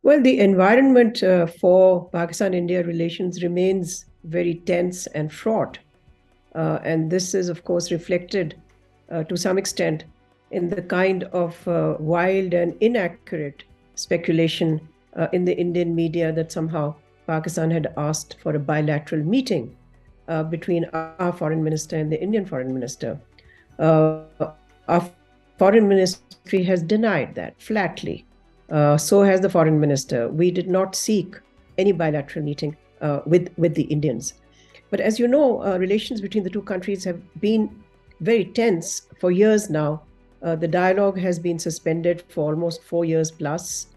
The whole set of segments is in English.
Well, the environment for Pakistan-India relations remains very tense and fraught. And this is, of course, reflected to some extent in the kind of wild and inaccurate speculation in the Indian media that somehow Pakistan had asked for a bilateral meeting between our foreign minister and the Indian foreign minister. Our foreign ministry has denied that flatly. So has the foreign minister. We did not seek any bilateral meeting with the Indians. But as you know, relations between the two countries have been very tense for years now. The dialogue has been suspended for almost 4 years plus.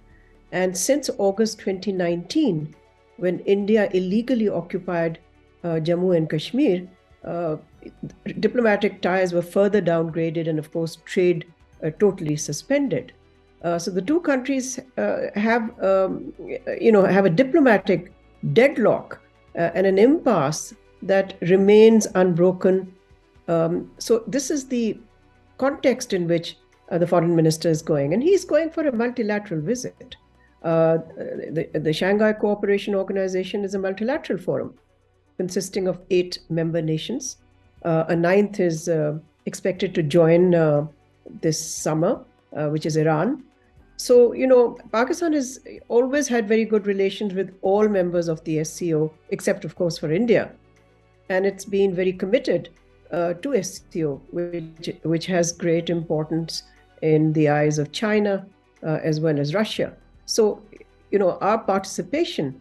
And since August 2019, when India illegally occupied Jammu and Kashmir, diplomatic ties were further downgraded and, of course, trade totally suspended. So the two countries have a diplomatic deadlock and an impasse that remains unbroken. So this is the context in which the foreign minister is going, and he's going for a multilateral visit. The Shanghai Cooperation Organization is a multilateral forum consisting of 8 member nations. A 9th is expected to join this summer, which is Iran. So, Pakistan has always had very good relations with all members of the SCO, except, of course, for India. And it's been very committed to SCO, which has great importance in the eyes of China as well as Russia. So, our participation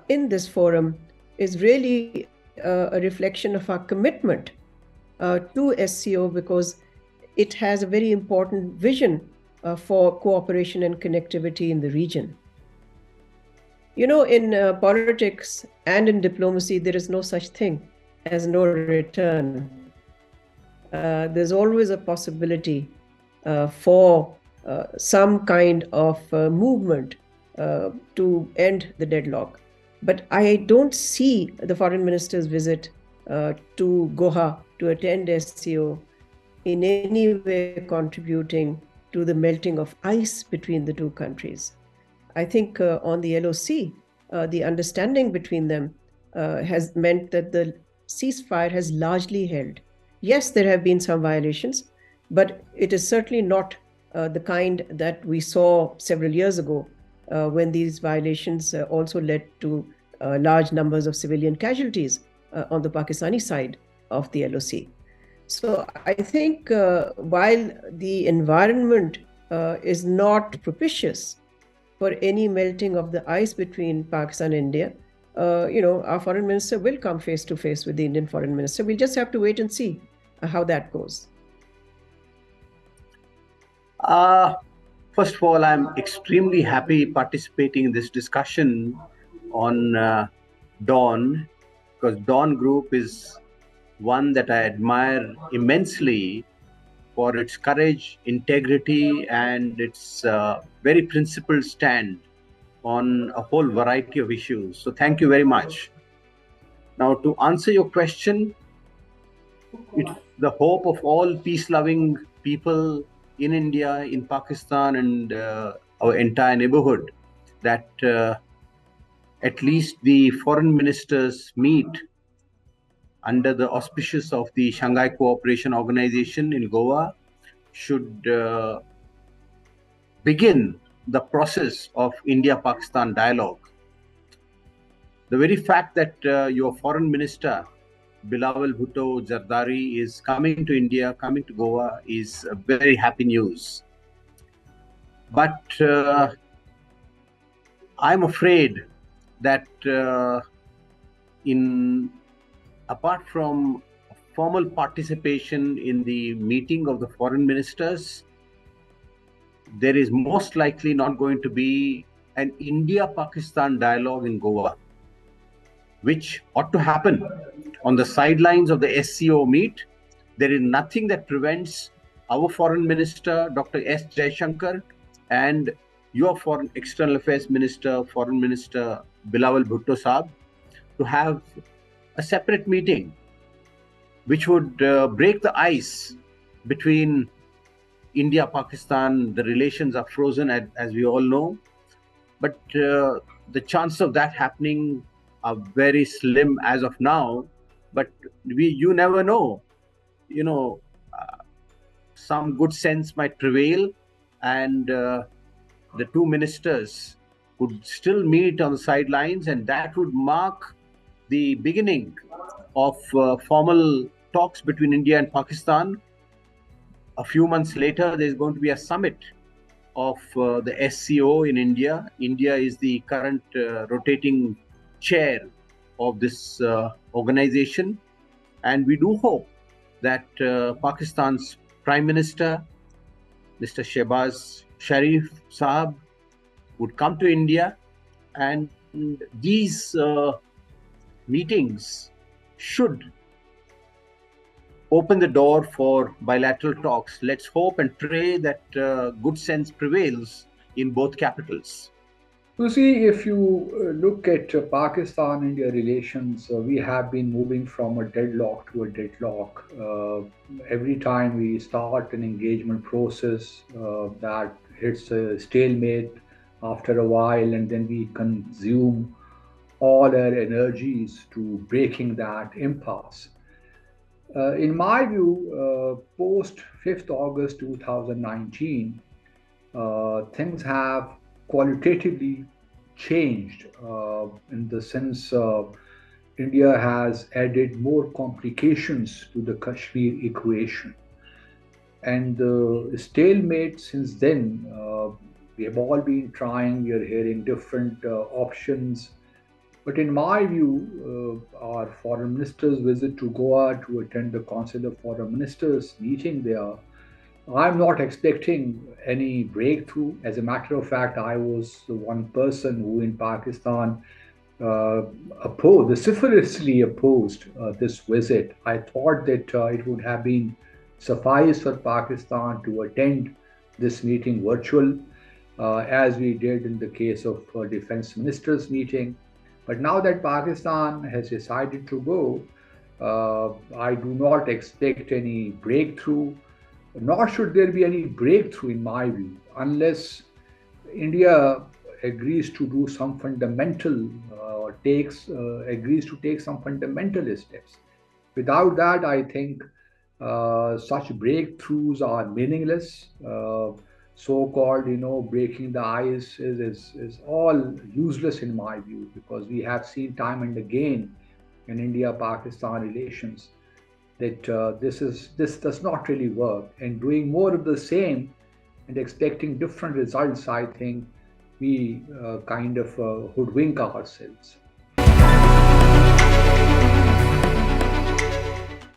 in this forum is really a reflection of our commitment to SCO, because it has a very important vision for cooperation and connectivity in the region. In politics and in diplomacy, there is no such thing as no return. There's always a possibility for some kind of movement to end the deadlock. But I don't see the foreign minister's visit to Goa to attend SCO in any way contributing to the melting of ice between the two countries. I think on the LOC, the understanding between them has meant that the ceasefire has largely held. Yes, there have been some violations, but it is certainly not the kind that we saw several years ago when these violations also led to large numbers of civilian casualties on the Pakistani side of the LOC. So I think while the environment is not propitious for any melting of the ice between Pakistan and India, our foreign minister will come face to face with the Indian foreign minister. We'll just have to wait and see how that goes. First of all, I'm extremely happy participating in this discussion on Dawn, because Dawn Group is one that I admire immensely for its courage, integrity, and its very principled stand on a whole variety of issues. So thank you very much. Now, to answer your question, it's the hope of all peace-loving people in India, in Pakistan, and our entire neighborhood that at least the foreign ministers meet under the auspices of the Shanghai Cooperation Organization in Goa should begin the process of India-Pakistan dialogue. The very fact that your foreign minister, Bilawal Bhutto-Zardari, is coming to India, coming to Goa, is very happy news. But I'm afraid that apart from formal participation in the meeting of the foreign ministers, there is most likely not going to be an India-Pakistan dialogue in Goa, which ought to happen on the sidelines of the SCO meet. There is nothing that prevents our foreign minister, Dr. S. Jaishankar, and your foreign external affairs minister, foreign minister Bilawal Bhutto Saab, to have a separate meeting which would break the ice between India, Pakistan. The relations are frozen, as we all know. but the chances of that happening are very slim as of now. But you never know. You know, some good sense might prevail, and the two ministers could still meet on the sidelines, and that would mark the beginning of formal talks between India and Pakistan. A few months later, there's going to be a summit of the SCO in India. India is the current rotating chair of this organization. And we do hope that Pakistan's Prime Minister, Mr. Shehbaz Sharif Sahab, would come to India, and these meetings should open the door for bilateral talks. Let's hope and pray that good sense prevails in both capitals. You see, if you look at Pakistan-India relations, we have been moving from a deadlock to a deadlock. Every time we start an engagement process, that hits a stalemate after a while, and then we consume all our energies to breaking that impasse. In my view, post 5th August 2019, things have qualitatively changed in the sense India has added more complications to the Kashmir equation. And the stalemate since then, we have all been trying, we are hearing different options. But in my view, our foreign minister's visit to Goa to attend the Council of Foreign Ministers meeting there, I'm not expecting any breakthrough. As a matter of fact, I was the one person who in Pakistan vociferously opposed this visit. I thought that it would have been suffice for Pakistan to attend this meeting virtual, as we did in the case of defense ministers meeting. But now that Pakistan has decided to go, I do not expect any breakthrough, nor should there be any breakthrough in my view, unless India agrees to do some fundamental, agrees to take some fundamental steps. Without that, I think such breakthroughs are meaningless. So-called, breaking the ice is all useless in my view, because we have seen time and again in India-Pakistan relations that this does not really work. And doing more of the same and expecting different results, I think we kind of hoodwink ourselves.